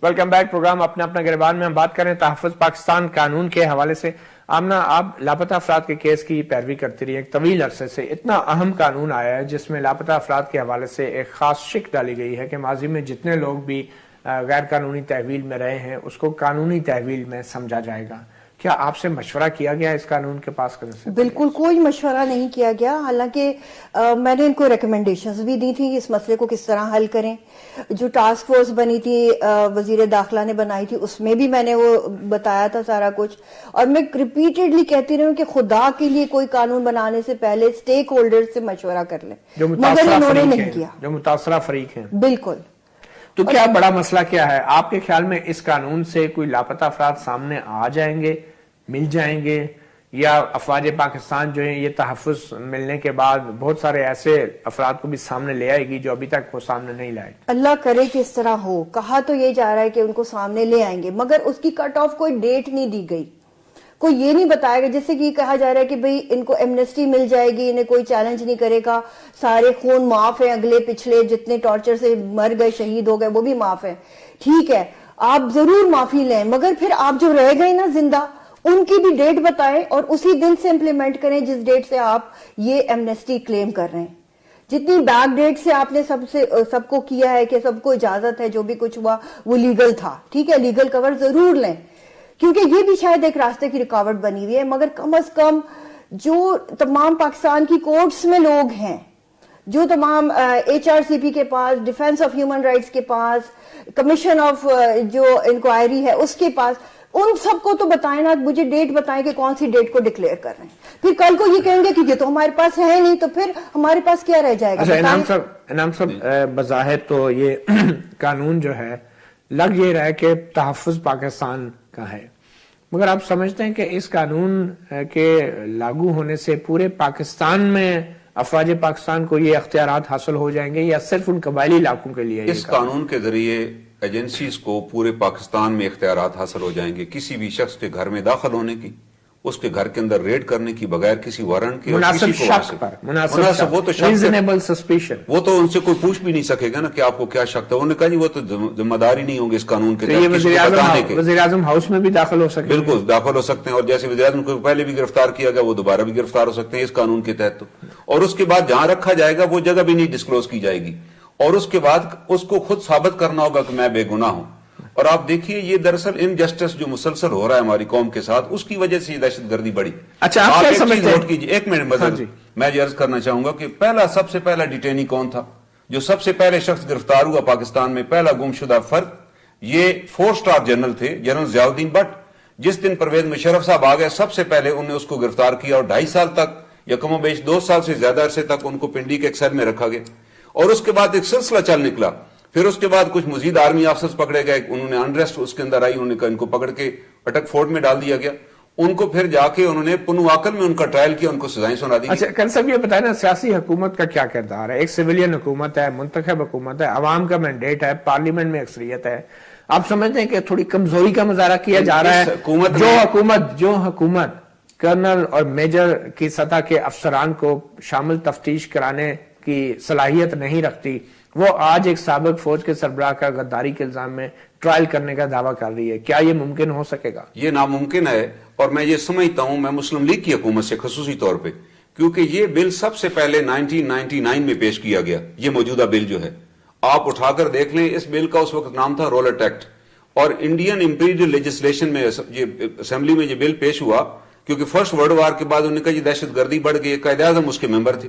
Welcome back. پروگرام اپنا اپنا گریبان میں ہم بات کریں تحفظ پاکستان قانون کے حوالے سے. آمنہ, آپ لاپتہ افراد کے کیس کی پیروی کرتی رہی. ایک طویل عرصے سے اتنا اہم قانون آیا ہے جس میں لاپتہ افراد کے حوالے سے ایک خاص شک ڈالی گئی ہے کہ ماضی میں جتنے لوگ بھی غیر قانونی تحویل میں رہے ہیں اس کو قانونی تحویل میں سمجھا جائے گا. کیا آپ سے مشورہ کیا گیا اس قانون کے پاس کرنے سے؟ بالکل کوئی مشورہ نہیں کیا گیا. حالانکہ میں نے ان کو ریکمنڈیشنز بھی دی تھی اس مسئلے کو کس طرح حل کریں. جو ٹاسک فورس بنی تھی وزیر داخلہ نے بنائی تھی, اس میں بھی میں نے وہ بتایا تھا سارا کچھ. اور میں ریپیٹڈلی کہتی رہی ہوں کہ خدا کے لیے کوئی قانون بنانے سے پہلے اسٹیک ہولڈر سے مشورہ کر لیں, مگر انہوں نے نہیں کیا. جو متاثرہ فریق ہیں بالکل. تو کیا بڑا مسئلہ کیا ہے آپ کے خیال میں؟ اس قانون سے کوئی لاپتہ افراد سامنے آ جائیں گے, مل جائیں گے, یا افواج پاکستان جو ہیں یہ تحفظ ملنے کے بعد بہت سارے ایسے افراد کو بھی سامنے لے آئے گی جو ابھی تک وہ سامنے نہیں لائے؟ اللہ کرے کہ اس طرح ہو. کہا تو یہ جا رہا ہے کہ ان کو سامنے لے آئیں گے, مگر اس کی کٹ آف کوئی ڈیٹ نہیں دی گئی. کوئی یہ نہیں بتایا گا, جیسے کہ کہا جا رہا ہے کہ بھئی ان کو ایمنسٹی مل جائے گی, انہیں کوئی چیلنج نہیں کرے گا, سارے خون معاف ہیں, اگلے پچھلے جتنے ٹارچر سے مر گئے شہید ہو گئے وہ بھی معاف ہیں. ٹھیک ہے, آپ ضرور معافی لیں, مگر پھر آپ جو رہ گئے نا زندہ ان کی بھی ڈیٹ بتائیں اور اسی دن سے امپلیمنٹ کریں جس ڈیٹ سے آپ یہ ایمنسٹی کلیم کر رہے ہیں. جتنی بیک ڈیٹ سے آپ نے سب کو کیا ہے کہ سب کو اجازت ہے جو بھی کچھ ہوا وہ لیگل تھا. ٹھیک ہے, لیگل کور ضرور لیں کیونکہ یہ بھی شاید ایک راستے کی رکاوٹ بنی ہوئی ہے. مگر کم از کم جو تمام پاکستان کی کورٹس میں لوگ ہیں, جو تمام HRCP کے پاس, ڈیفینس آف ہیومن رائٹس کے پاس, کمیشن آف جو انکوائری ہے اس کے پاس, ان سب کو تو بتائیں نا, مجھے ڈیٹ بتائیں کہ کون سی ڈیٹ کو ڈکلیئر کر رہے ہیں. پھر کل کو یہ کہیں گے کہ یہ تو ہمارے پاس ہے نہیں, تو پھر ہمارے پاس کیا رہ جائے گا؟ اچھا انعام صاحب, بظاہر تو یہ قانون جو ہے لگ یہ رہا ہے کہ تحفظ پاکستان کا ہے, مگر آپ سمجھتے ہیں کہ اس قانون کے لاگو ہونے سے پورے پاکستان میں افواج پاکستان کو یہ اختیارات حاصل ہو جائیں گے یا صرف ان قبائلی علاقوں کے لیے؟ اس قانون کے ذریعے ایجنسیز کو پورے پاکستان میں اختیارات حاصل ہو جائیں گے کسی بھی شخص کے گھر میں داخل ہونے کی, اس کے گھر کے اندر ریڈ کرنے کی بغیر کسی وارنٹ کے, مناسب شک پر, مناسب وہ تو ریزنیبل سسپیشن, وہ تو ان سے کوئی پوچھ بھی نہیں سکے گا نا کہ آپ کو کیا شک تھا. انہوں نے کہا جی وہ تو ذمہ داری نہیں ہوں گے اس قانون کے تحت. وزیر اعظم ہاؤس میں بھی داخل ہو سکتے ہیں, بالکل داخل ہو سکتے ہیں, اور جیسے وزیر اعظم کو پہلے بھی گرفتار کیا گیا وہ دوبارہ بھی گرفتار ہو سکتے ہیں اس قانون کے تحت. اور اس کے بعد جہاں رکھا جائے گا وہ جگہ بھی نہیں ڈسکلوز کی جائے گی, اور اس کے بعد اس کو خود ثابت کرنا ہوگا کہ میں بے گناہ ہوں. اور آپ دیکھیے یہ دراصل انجسٹس جو مسلسل ہو رہا ہے ہماری قوم کے ساتھ, اس کی وجہ سے یہ دہشت گردی بڑھی. اچھا آپ کیا سمجھتے ہیں؟ نوٹ کیجیے ایک منٹ مزید, میں یہ عرض کرنا چاہوں گا کہ سب سے پہلا ڈیٹینی کون تھا, جو سب سے پہلے شخص گرفتار ہوا پاکستان میں, پہلا گمشدہ فرد, یہ 4 اسٹار جنرل تھے, جنرل ضیاء الدین بٹ. جس دن پرویز مشرف صاحب آ گئے سب سے پہلے انہوں نے اس کو گرفتار کیا, اور 2.5 سال تک یا کم و بیش 2 سال سے زیادہ عرصے تک ان کو پنڈی کے ایک سیل میں رکھا گیا. اور اس کے بعد ایک سلسلہ چل نکلا. پھر اس کے بعد کچھ مزید آرمی آفسرز پکڑے گئے, انہوں نے انریسٹ اس کے اندر آئی, انہوں نے کہا ان کو پکڑ کے اٹک فورٹ میں ڈال دیا گیا. ان کو پھر جا کے انہوں نے پنواکل میں ان کا ٹرائل کیا, ان کو سزائیں سنا دی. اچھا کل صاحب یہ بتائیں نا, سیاسی حکومت کا کیا کردار ہے؟ ایک سویلین حکومت ہے, منتخب حکومت ہے, عوام کا مینڈیٹ ہے, پارلیمنٹ میں اکثریت ہے. آپ سمجھتے ہیں کہ تھوڑی کمزوری کا مظاہرہ کیا جا رہا ہے؟ جو حکومت کرنل اور میجر کی سطح کے افسران کو شامل تفتیش کرانے کی صلاحیت نہیں رکھتی, وہ آج ایک سابق فوج کے سربراہ کا غداری کے الزام میں ٹرائل کرنے کا دعویٰ کر رہی ہے. کیا یہ ممکن ہو سکے گا؟ یہ ناممکن ہے, اور میں یہ سمجھتا ہوں میں مسلم لیگ کی حکومت سے خصوصی طور پہ, کیونکہ یہ بل سب سے پہلے 1999 میں پیش کیا گیا. یہ موجودہ بل جو ہے آپ اٹھا کر دیکھ لیں, اس بل کا اس وقت نام تھا رولٹ ایکٹ, اور انڈین امپیریل لیجسلیشن میں یہ اسمبلی میں یہ بل پیش ہوا کیونکہ فرسٹ ورلڈ وار کے بعد انہوں نے کہا یہ دہشت گردی بڑھ گئی، قائد اعظم اس کے ممبر تھے،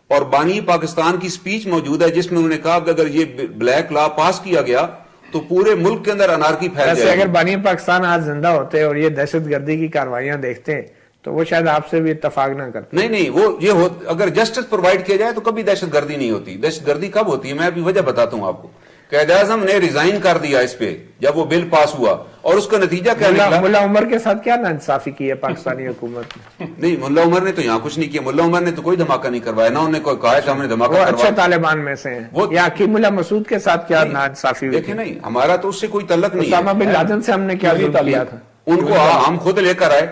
اور بانی پاکستان کی سپیچ موجود ہے جس میں انہوں نے کہا کہ اگر یہ بلیک لا پاس کیا گیا تو پورے ملک کے اندر انارکی پھیل جائے گی۔ اگر بانی پاکستان آج زندہ ہوتے اور یہ دہشت گردی کی کارروائیاں دیکھتے تو وہ شاید آپ سے بھی اتفاق نہ کرتے۔ نہیں وہ یہ اگر جسٹس پرووائڈ کیا جائے تو کبھی دہشت گردی نہیں ہوتی۔ دہشت گردی کب ہوتی ہے؟ میں ابھی وجہ بتاتا ہوں آپ کو۔ قائد اعظم نے ریزائن کر دیا اس پہ جب وہ بل پاس ہوا، اور اس کا نتیجہ کیا نکلا؟ ملا عمر کے ساتھ کیا ناانصافی کی ہے پاکستانی حکومت نے؟ نہیں، ملا عمر نے تو یہاں کچھ نہیں کیا، ملا عمر نے تو کوئی دھماکہ نہیں کروایا، نہ انہوں نے کوئی کہا کہ ہم نے دھماکہ وہ کروایا۔ اچھے طالبان میں سے ہیں، یا حکیم اللہ مسعود کے ساتھ کیا ناانصافی ہوئی؟ دیکھیں نہیں، ہمارا تو اس سے کوئی تعلق نہیں اسامہ بن لادن سے ہم نے کیا ظلم کیا تھا؟ ان کو ہم خود لے کر آئے،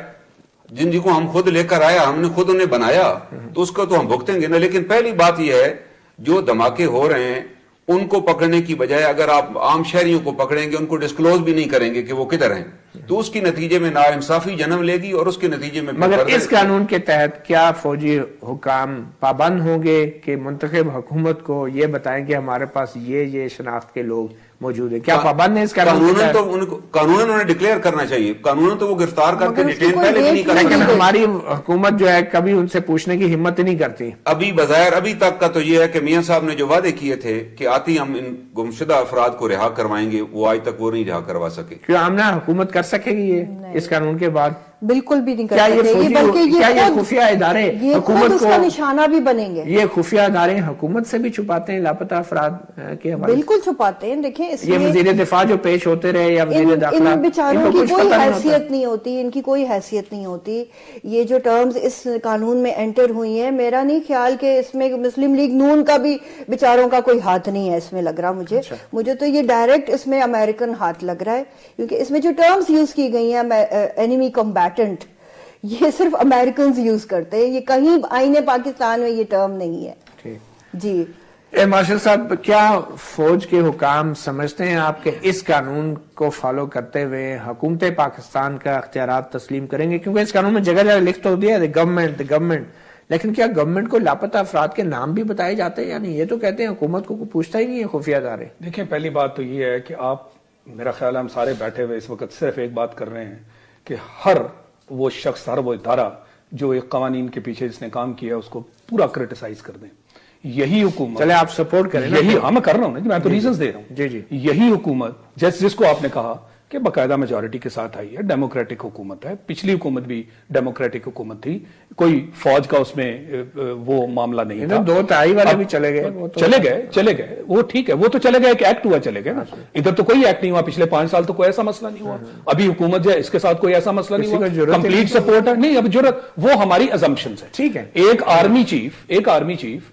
جن کو ہم خود لے کر آئے، ہم نے خود انہیں بنایا، تو اس کو تو ہم بھگتیں گے نا۔ لیکن پہلی بات یہ ہے جو دھماکے ہو رہے ہیں ان کو پکڑنے کی بجائے اگر آپ عام شہریوں کو پکڑیں گے، ان کو ڈسکلوز بھی نہیں کریں گے کہ وہ کدھر ہیں، تو اس کی نتیجے میں ناانصافی جنم لے گی، اور اس کے نتیجے میں مگر اس قانون کے تحت کیا فوجی حکام پابند ہوں گے کہ منتخب حکومت کو یہ بتائیں کہ ہمارے پاس یہ شناخت کے لوگ موجود ہیں؟ کیا پابند ہے اس قانون کے تحت؟ قانون انہیں ڈکلیئر کرنا چاہیے، قانون تو وہ گرفتار کر کے ڈیٹین پہلے بھی نہیں کر لیکن ہماری حکومت جو ہے کبھی ان سے پوچھنے کی ہمت نہیں کرتی۔ ابھی بظاہر ابھی تک کا تو یہ ہے کہ میاں صاحب نے جو وعدے کیے تھے کہ آتی ہم ان گمشدہ افراد کو رہا کروائیں گے، وہ آج تک وہ نہیں رہا کروا سکے۔ کیا آمنہ حکومت کر سکے گی یہ اس قانون کے بعد؟ بالکل بھی نہیں کر کیا سکتے، بلکہ یہ خفیہ ادارے حکومت اس کا نشانہ بھی بنیں گے؟ یہ خفیہ ادارے حکومت سے بھی چھپاتے ہیں لاپتہ افراد کے حوالے؟ بالکل چھپاتے ہیں۔ دیکھیں اس یہ وزیر دفاع جو پیش ہوتے رہے یا وزیر داخلہ، ان بیچاروں کی کوئی حیثیت نہیں ہوتی، ان کی کوئی حیثیت نہیں ہوتی۔ یہ جو ٹرمز اس قانون میں انٹر ہوئی ہیں، میرا نہیں خیال کہ اس میں مسلم لیگ نون کا بھی بیچاروں کا کوئی ہاتھ نہیں ہے اس میں، لگ رہا مجھے تو یہ ڈائریکٹ اس میں امریکن ہاتھ لگ رہا ہے، کیونکہ اس میں جو ٹرمز یوز کی گئی ہیں اینیمی کمبیٹنٹ، یہ صرف امریکنز یوز کرتے ہیں، یہ کہیں آئین پاکستان میں یہ ٹرم نہیں ہے۔ جی مارشل صاحب، کیا فوج کے حکام سمجھتے ہیں آپ کہ اس قانون کو فالو کرتے ہوئے حکومت پاکستان کا اختیارات تسلیم کریں گے؟ کیونکہ اس قانون میں جگہ جگہ لکھ تو دیا ہے گورنمنٹ، لیکن کیا گورنمنٹ کو لاپتہ افراد کے نام بھی بتائے جاتے ہیں؟ یعنی یہ تو کہتے ہیں حکومت کو پوچھتا ہی نہیں ہے خفیہ ادارے۔ دیکھیں پہلی بات تو یہ ہے کہ آپ، میرا خیال ہے ہم سارے بیٹھے ہوئے اس وقت صرف ایک بات کر رہے ہیں کہ ہر وہ شخص، ہر وہ ادارہ جو ایک قوانین کے پیچھے جس نے کام کیا ہے اس کو پورا کرٹیسائز کر دیں۔ یہی حکومت، چلے آپ سپورٹ کریں، یہی میں کر رہا ہوں نا جی، میں تو ریزنز دے رہا ہوں۔ جی یہی حکومت جس کو آپ نے کہا کہ باقاعدہ میجورٹی کے ساتھ آئی ہے، ڈیموکریٹک حکومت ہے، پچھلی حکومت بھی ڈیموکریٹک حکومت تھی، کوئی فوج کا اس میں وہ معاملہ نہیں تھا۔ 2/3 والے بھی چلے گئے، وہ ٹھیک ہے، وہ تو چلے گئے، ایک ایکٹ ہوا چلے گئے نا، ادھر تو کوئی ایکٹ نہیں ہوا، پچھلے 5 سال تو کوئی ایسا مسئلہ نہیں ہوا، ابھی حکومت جو ہے اس کے ساتھ کوئی ایسا مسئلہ نہیں ہوا، کمپلیٹ سپورٹ ہے۔ نہیں، اب جرات وہ ہماری ازمپشنز ہے۔ ٹھیک ہے، ایک آرمی چیف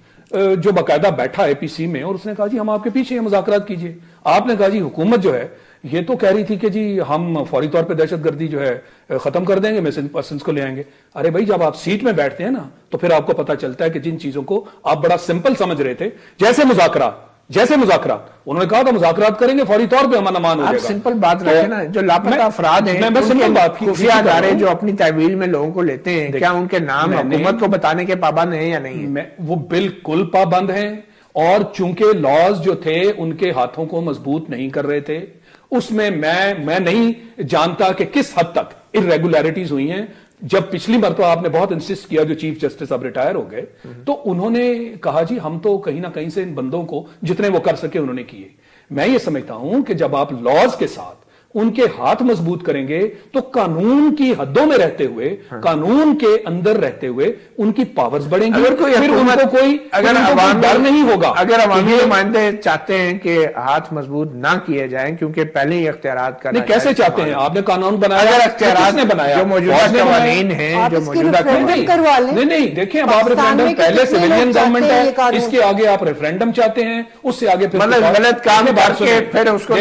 جو باقاعدہ بیٹھا ہے پی سی میں، اور اس نے کہا جی ہم آپ کے پیچھے ہیں، مذاکرات کیجئے۔ آپ نے کہا جی حکومت جو ہے یہ تو کہہ رہی تھی کہ جی ہم فوری طور پہ دہشت گردی جو ہے ختم کر دیں گے، مسنگ پرسنز کو لے آئیں گے۔ ارے بھائی جب آپ سیٹ میں بیٹھتے ہیں نا تو پھر آپ کو پتا چلتا ہے کہ جن چیزوں کو آپ بڑا سمپل سمجھ رہے تھے، جیسے مذاکرات انہوں نے کہا تھا مذاکرات کریں گے، فوری طور پہ امن امان ہو جائے گا۔ سمپل بات رکھیں نا، جو لاپتہ افراد ہیں، خفیہ ادارے جو اپنی تحویل میں لوگوں کو لیتے ہیں، کیا ان کے نام حکومت کو بتانے کے پابند ہیں یا نہیں؟ وہ بالکل پابند ہیں، اور چونکہ لاز جو تھے ان کے ہاتھوں کو مضبوط نہیں کر رہے تھے، اس میں میں نہیں جانتا کہ کس حد تک irregularities ہوئی ہیں۔ جب پچھلی مرتبہ آپ نے بہت انسسٹ کیا، جو چیف جسٹس اب ریٹائر ہو گئے، تو انہوں نے کہا جی ہم تو کہیں نہ کہیں سے ان بندوں کو جتنے وہ کر سکے انہوں نے کیے۔ میں یہ سمجھتا ہوں کہ جب آپ لاز کے ساتھ ان کے ہاتھ مضبوط کریں گے تو قانون کی حدوں میں رہتے ہوئے، قانون کے اندر رہتے ہوئے ان کی پاورز بڑھیں گی، اگر عوام ڈر نہیں ہوگا۔ اگر عوامی نمائندے چاہتے ہیں کہ ہاتھ مضبوط نہ کیے جائیں کیونکہ پہلے ہی اختیارات کا، نہیں کیسے چاہتے ہیں؟ آپ نے قانون بنایا، اگر اختیارات نے بنایا، جو موجودہ قوانین ہیں، جو موجودہ نہیں دیکھیں، اب آپ ریفرینڈم پہلے سویلین گورنمنٹ ہے، اس کے آگے آپ ریفرینڈم چاہتے ہیں، اس سے آگے غلط کام کر کے پھر اس کو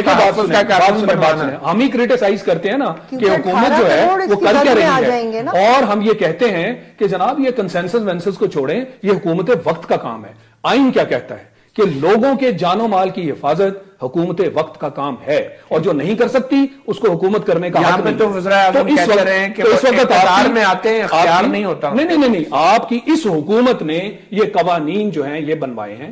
ہم ہی کریٹیسائز کرتے ہیں نا کہ حکومت جو ہے وہ کل کیا رہی ہے، اور ہم یہ کہتے ہیں کہ جناب یہ کنسنسس وینسس کو چھوڑیں، یہ حکومت وقت کا کام ہے۔ آئین کیا کہتا ہے کہ لوگوں کے جان و مال کی حفاظت حکومت وقت کا کام ہے، اور جو نہیں کر سکتی اس کو حکومت کرنے کا حق نہیں۔ تو وزراء اعظم کہتے رہے ہیں کہ اس وقت اقتدار میں آتے ہیں، اختیار نہیں ہوتا۔ نہیں، آپ کی اس حکومت نے یہ قوانین جو ہیں یہ بنوائے ہیں،